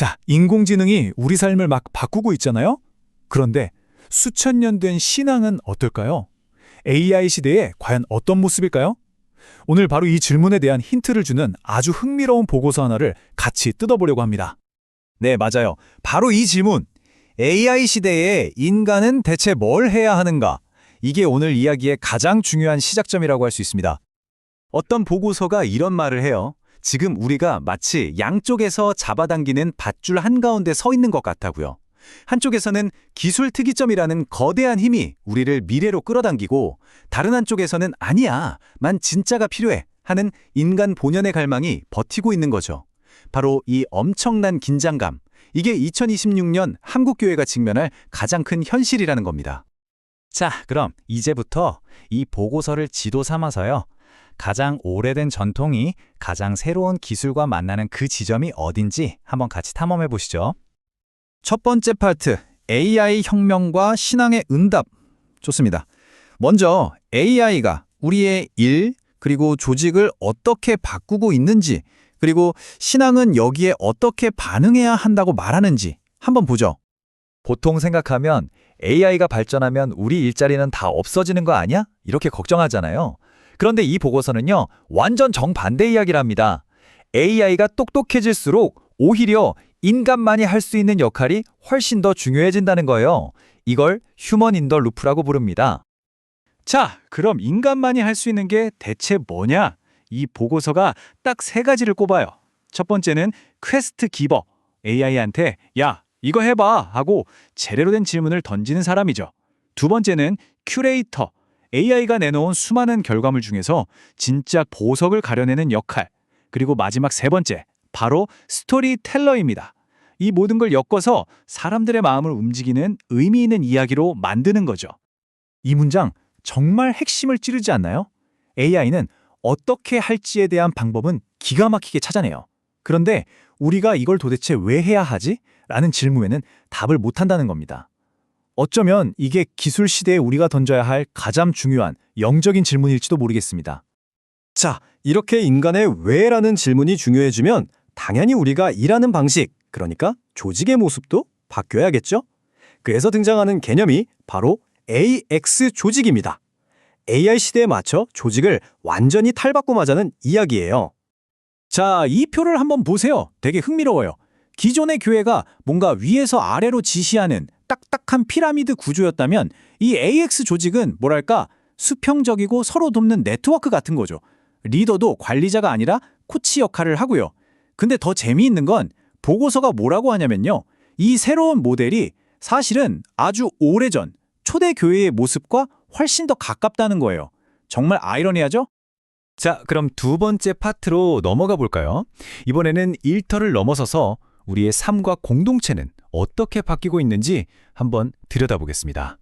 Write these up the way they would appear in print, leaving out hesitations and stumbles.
자, 인공지능이 우리 삶을 막 바꾸고 있잖아요? 그런데 수천 년 된 신앙은 어떨까요? AI 시대에 과연 어떤 모습일까요? 오늘 바로 이 질문에 대한 힌트를 주는 아주 흥미로운 보고서 하나를 같이 뜯어보려고 합니다. 네, 맞아요. 바로 이 질문. AI 시대에 인간은 대체 뭘 해야 하는가? 이게 오늘 이야기의 가장 중요한 시작점이라고 할 수 있습니다. 어떤 보고서가 이런 말을 해요. 지금 우리가 마치 양쪽에서 잡아당기는 밧줄 한가운데 서 있는 것 같다고요. 한쪽에서는 기술 특이점이라는 거대한 힘이 우리를 미래로 끌어당기고 다른 한쪽에서는 아니야, 만 진짜가 필요해 하는 인간 본연의 갈망이 버티고 있는 거죠. 바로 이 엄청난 긴장감, 이게 2026년 한국교회가 직면할 가장 큰 현실이라는 겁니다. 자, 그럼 이제부터 이 보고서를 지도 삼아서요. 가장 오래된 전통이 가장 새로운 기술과 만나는 그 지점이 어딘지 한번 같이 탐험해 보시죠. 첫 번째 파트, AI 혁명과 신앙의 응답. 좋습니다. 먼저 AI가 우리의 일, 그리고 조직을 어떻게 바꾸고 있는지, 그리고 신앙은 여기에 어떻게 반응해야 한다고 말하는지 한번 보죠. 보통 생각하면 AI가 발전하면 우리 일자리는 다 없어지는 거 아니야? 이렇게 걱정하잖아요. 그런데 이 보고서는요, 완전 정반대 이야기를 합니다. AI가 똑똑해질수록 오히려 인간만이 할 수 있는 역할이 훨씬 더 중요해진다는 거예요. 이걸 휴먼 인 더 루프라고 부릅니다. 자, 그럼 인간만이 할 수 있는 게 대체 뭐냐? 이 보고서가 딱 세 가지를 꼽아요. 첫 번째는 퀘스트 기버, AI한테 야, 이거 해봐 하고 제대로 된 질문을 던지는 사람이죠. 두 번째는 큐레이터, AI가 내놓은 수많은 결과물 중에서 진짜 보석을 가려내는 역할. 그리고 마지막 세 번째, 바로 스토리텔러입니다. 이 모든 걸 엮어서 사람들의 마음을 움직이는 의미 있는 이야기로 만드는 거죠. 이 문장 정말 핵심을 찌르지 않나요? AI는 어떻게 할지에 대한 방법은 기가 막히게 찾아내요. 그런데 우리가 이걸 도대체 왜 해야 하지? 라는 질문에는 답을 못한다는 겁니다. 어쩌면 이게 기술 시대에 우리가 던져야 할 가장 중요한 영적인 질문일지도 모르겠습니다. 자, 이렇게 인간의 왜라는 질문이 중요해지면 당연히 우리가 일하는 방식, 그러니까 조직의 모습도 바뀌어야겠죠? 그래서 등장하는 개념이 바로 AX 조직입니다. AI 시대에 맞춰 조직을 완전히 탈바꿈하자는 이야기예요. 자, 이 표를 한번 보세요. 되게 흥미로워요. 기존의 교회가 뭔가 위에서 아래로 지시하는 딱딱한 피라미드 구조였다면 이 AX 조직은 뭐랄까 수평적이고 서로 돕는 네트워크 같은 거죠. 리더도 관리자가 아니라 코치 역할을 하고요. 근데 더 재미있는 건 보고서가 뭐라고 하냐면요. 이 새로운 모델이 사실은 아주 오래전 초대 교회의 모습과 훨씬 더 가깝다는 거예요. 정말 아이러니하죠? 자, 그럼 두 번째 파트로 넘어가 볼까요? 이번에는 일터를 넘어서서 우리의 삶과 공동체는 어떻게 바뀌고 있는지 한번 들여다보겠습니다.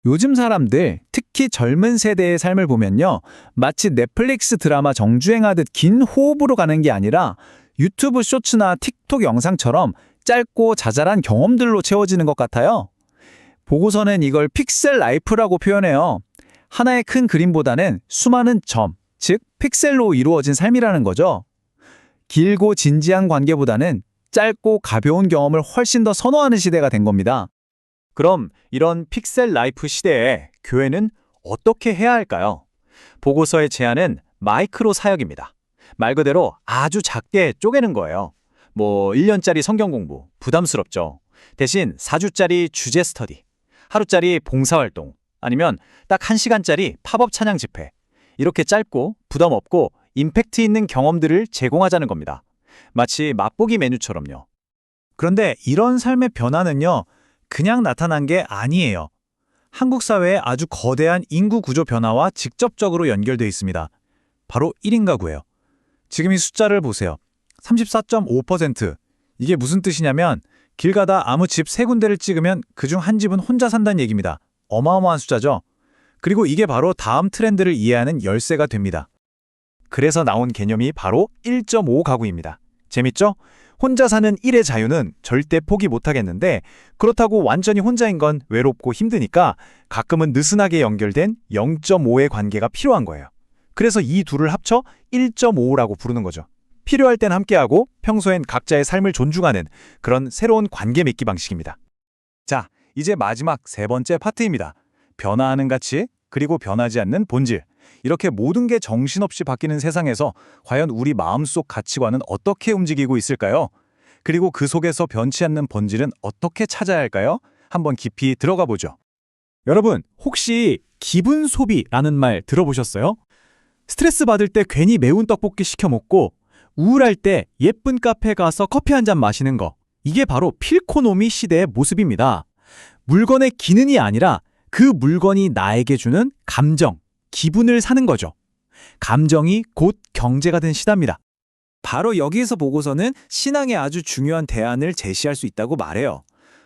요즘 사람들, 특히 젊은 세대의 삶을 보면요. 마치 넷플릭스 드라마 정주행하듯 긴 호흡으로 가는 게 아니라 유튜브 쇼츠나 틱톡 영상처럼 짧고 자잘한 경험들로 채워지는 것 같아요. 보고서는 이걸 픽셀 라이프라고 표현해요. 하나의 큰 그림보다는 수많은 점, 즉 픽셀로 이루어진 삶이라는 거죠. 길고 진지한 관계보다는 짧고 가벼운 경험을 훨씬 더 선호하는 시대가 된 겁니다. 그럼 이런 픽셀 라이프 시대에 교회는 어떻게 해야 할까요? 보고서의 제안은 마이크로 사역입니다. 말 그대로 아주 작게 쪼개는 거예요. 1년짜리 성경 공부, 부담스럽죠. 대신 4주짜리 주제 스터디, 하루짜리 봉사활동, 아니면 딱 1시간짜리 팝업 찬양 집회. 이렇게 짧고 부담 없고 임팩트 있는 경험들을 제공하자는 겁니다. 마치 맛보기 메뉴처럼요. 그런데 이런 삶의 변화는요, 그냥 나타난 게 아니에요. 한국 사회의 아주 거대한 인구 구조 변화와 직접적으로 연결돼 있습니다. 바로 1인 가구예요. 지금 이 숫자를 보세요. 34.5%. 이게 무슨 뜻이냐면 길 가다 아무 집 3군데를 찍으면 그중 한 집은 혼자 산다는 얘기입니다. 어마어마한 숫자죠. 그리고 이게 바로 다음 트렌드를 이해하는 열쇠가 됩니다. 그래서 나온 개념이 바로 1.5 가구입니다. 재밌죠? 혼자 사는 1의 자유는 절대 포기 못하겠는데 그렇다고 완전히 혼자인 건 외롭고 힘드니까 가끔은 느슨하게 연결된 0.5의 관계가 필요한 거예요. 그래서 이 둘을 합쳐 1.5라고 부르는 거죠. 필요할 땐 함께하고 평소엔 각자의 삶을 존중하는 그런 새로운 관계 맺기 방식입니다. 자, 이제 마지막 세 번째 파트입니다. 변화하는 가치, 그리고 변하지 않는 본질. 이렇게 모든 게 정신없이 바뀌는 세상에서 과연 우리 마음속 가치관은 어떻게 움직이고 있을까요? 그리고 그 속에서 변치 않는 본질은 어떻게 찾아야 할까요? 한번 깊이 들어가 보죠. 여러분, 혹시 기분 소비라는 말 들어보셨어요? 스트레스 받을 때 괜히 매운 떡볶이 시켜 먹고 우울할 때 예쁜 카페 가서 커피 한 잔 마시는 거. 이게 바로 필코노미 시대의 모습입니다. 물건의 기능이 아니라 그 물건이 나에게 주는 감정, 기분을 사는 거죠. 감정이 곧 경제가 된 시대입니다. 바로 여기에서 보고서는 신앙의 아주 중요한 대안을 제시할 수 있다고 말해요.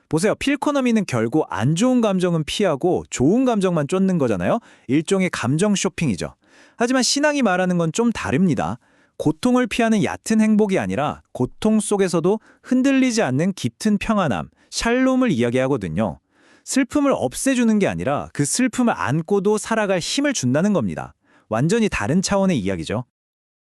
보세요. 필코노미는 결국 안 좋은 감정은 피하고 좋은 감정만 쫓는 거잖아요. 일종의 감정 쇼핑이죠. 하지만 신앙이 말하는 건 좀 다릅니다. 고통을 피하는 얕은 행복이 아니라 고통 속에서도 흔들리지 않는 깊은 평안함, 샬롬을 이야기하거든요. 슬픔을 없애주는 게 아니라 그 슬픔을 안고도 살아갈 힘을 준다는 겁니다. 완전히 다른 차원의 이야기죠.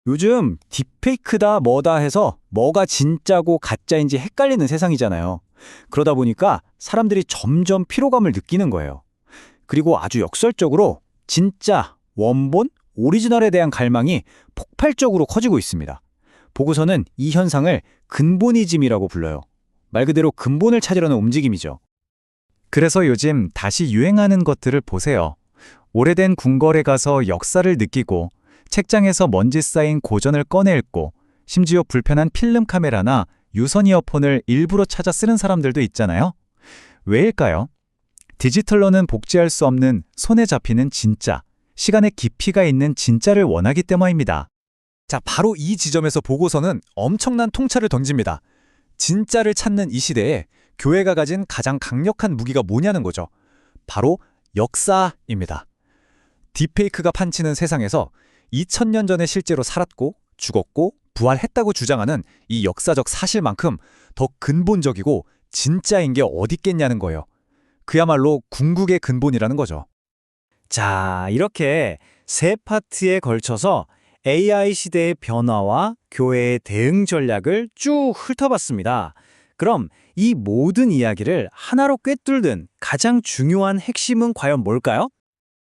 요즘 딥페이크다 뭐다 해서 뭐가 진짜고 가짜인지 헷갈리는 세상이잖아요. 그러다 보니까 사람들이 점점 피로감을 느끼는 거예요. 그리고 아주 역설적으로 진짜, 원본, 오리지널에 대한 갈망이 폭발적으로 커지고 있습니다. 보고서는 이 현상을 근본이즘이라고 불러요. 말 그대로 근본을 찾으려는 움직임이죠. 그래서 요즘 다시 유행하는 것들을 보세요. 오래된 궁궐에 가서 역사를 느끼고 책장에서 먼지 쌓인 고전을 꺼내 읽고 심지어 불편한 필름 카메라나 유선 이어폰을 일부러 찾아 쓰는 사람들도 있잖아요. 왜일까요? 디지털로는 복제할 수 없는 손에 잡히는 진짜, 시간의 깊이가 있는 진짜를 원하기 때문입니다. 자, 바로 이 지점에서 보고서는 엄청난 통찰을 던집니다. 진짜를 찾는 이 시대에 교회가 가진 가장 강력한 무기가 뭐냐는 거죠. 바로 역사입니다. 딥페이크가 판치는 세상에서 2000년 전에 실제로 살았고 죽었고 부활했다고 주장하는 이 역사적 사실만큼 더 근본적이고 진짜인 게 어디 있겠냐는 거예요. 그야말로 궁극의 근본이라는 거죠. 자, 이렇게 세 파트에 걸쳐서 AI 시대의 변화와 교회의 대응 전략을 쭉 훑어봤습니다. 그럼 이 모든 이야기를 하나로 꿰뚫는 가장 중요한 핵심은 과연 뭘까요?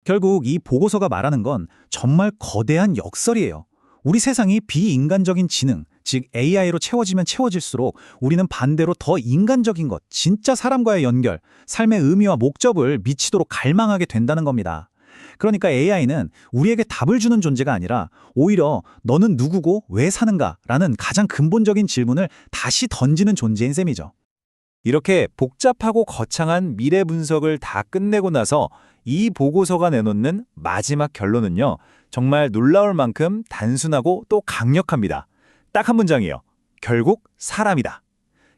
결국 이 보고서가 말하는 건 정말 거대한 역설이에요. 우리 세상이 비인간적인 지능, 즉 AI로 채워지면 채워질수록 우리는 반대로 더 인간적인 것, 진짜 사람과의 연결, 삶의 의미와 목적을 미치도록 갈망하게 된다는 겁니다. 그러니까 AI는 우리에게 답을 주는 존재가 아니라 오히려 너는 누구고 왜 사는가라는 가장 근본적인 질문을 다시 던지는 존재인 셈이죠. 이렇게 복잡하고 거창한 미래 분석을 다 끝내고 나서 이 보고서가 내놓는 마지막 결론은요, 정말 놀라울 만큼 단순하고 또 강력합니다. 딱 한 문장이에요. 결국 사람이다.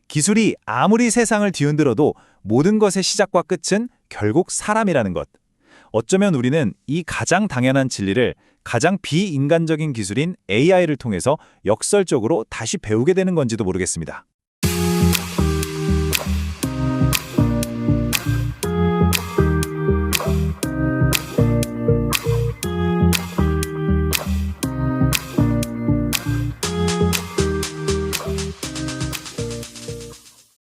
기술이 아무리 세상을 뒤흔들어도 모든 것의 시작과 끝은 결국 사람이라는 것. 어쩌면 우리는 이 가장 당연한 진리를 가장 비인간적인 기술인 AI를 통해서 역설적으로 다시 배우게 되는 건지도 모르겠습니다.